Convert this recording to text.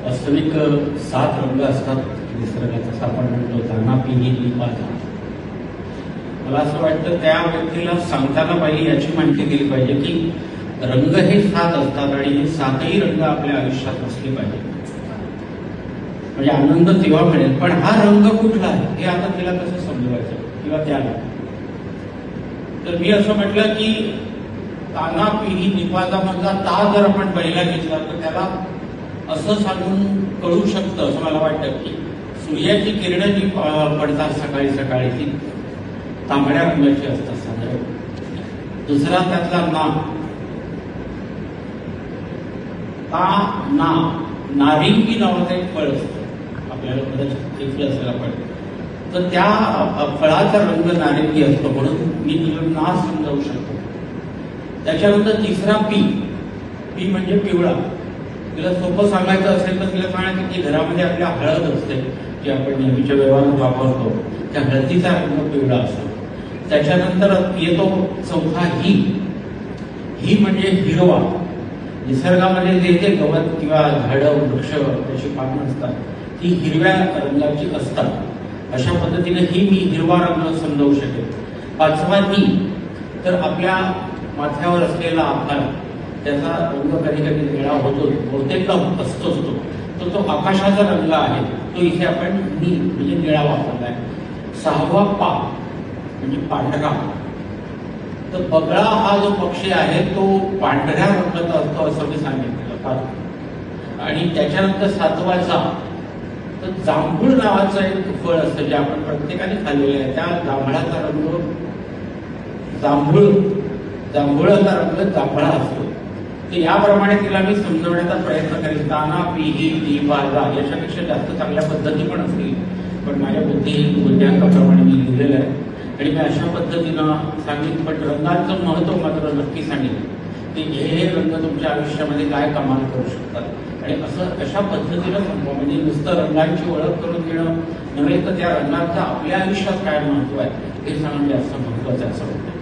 वास्तविक 7 रंग असतात निसर्गाचा, असं आपण म्हणतो ताना पिही दीपाचा. मला असं वाटतं त्या व्यक्तीला सांगताना पाहिजे, याची माहिती दिली पाहिजे की रंग हे 7 असतात आणि हे 7ही रंग आपल्या आयुष्यात असले पाहिजे, म्हणजे आनंद तेव्हा मिळेल. पण हा रंग कुठला आहे हे आता तिला कसं समजवायचं किंवा त्याला. तर मी असं म्हटलं की ताना पिही दीपाचा मधला ता जर आपण पहिला घेतला तर त्याला असं सांगून कळू शकतं असं मला वाटतं की सूर्याची किरणं जी पडतात सकाळी सकाळी ती तांबड्या रंगाची असतात साधारण. दुसरा त्यातला ना, नारिंगी नावाचं एक फळ असतं, आपल्याला कदाचित ऐकलं असेल आपण. तर त्या फळाचा रंग नारिंगी असतो, म्हणून मी तुला ना समजावू शकतो. त्याच्यानंतर तिसरा पी म्हणजे पिवळा. तिला सोपं सांगायचं असेल तर तिला सांगायचं की घरामध्ये आपल्या हळद असते जी आपण नेहमीच्या व्यवहारात वापरतो, त्या हळदीचा रंग पिवळा असतो. त्याच्यानंतर येतो चौथा ही म्हणजे हिरवा. निसर्गामध्ये जे जे गवत किंवा झाडं वृक्ष त्याची पानं असतात ती हिरव्या रंगाची असतात. अशा पद्धतीने मी हिरवा रंग समजावू शकेल. पाचवा तर आपल्या माथ्यावर असलेला आकार, त्याचा रंग कधी कधी निळा होतो, बहुतेकदा असतोच तो तो आकाशाचा रंग आहे, तो इथे आपण म्हणजे निळा वापरलाय. सहावा म्हणजे पांढरा. तर बगळा हा जो पक्षी आहे तो पांढऱ्या रंगाचा असतो असं मी सांगितलं. आणि त्याच्यानंतर 7वाचा तर जांभूळ नावाचं एक फळ असतं जे आपण प्रत्येकाने खाल्लेलं आहे. त्या जांभळाचा रंग जांभूळाचा रंग जांभळा असतो. तर याप्रमाणे तिला मी समजवण्याचा प्रयत्न करेन. ताना पिही दीपाचा याच्यापेक्षा जास्त चांगल्या पद्धती पण असतील, पण माझ्या बुद्धिमत्तेप्रमाणे मी लिहिलेलं आहे आणि मी अशा पद्धतीनं सांगितलं. पण रंगांचं महत्व मात्र नक्की सांगितलं की हे रंग तुमच्या आयुष्यामध्ये काय कमाल करू शकतात आणि अशा पद्धतीनं संभव, म्हणजे नुसतं रंगांची ओळख करून घेणं नव्हे तर त्या रंगांचं आपल्या आयुष्यात काय महत्व आहे हे सांगणं जास्त महत्वाचं असं वाटतं.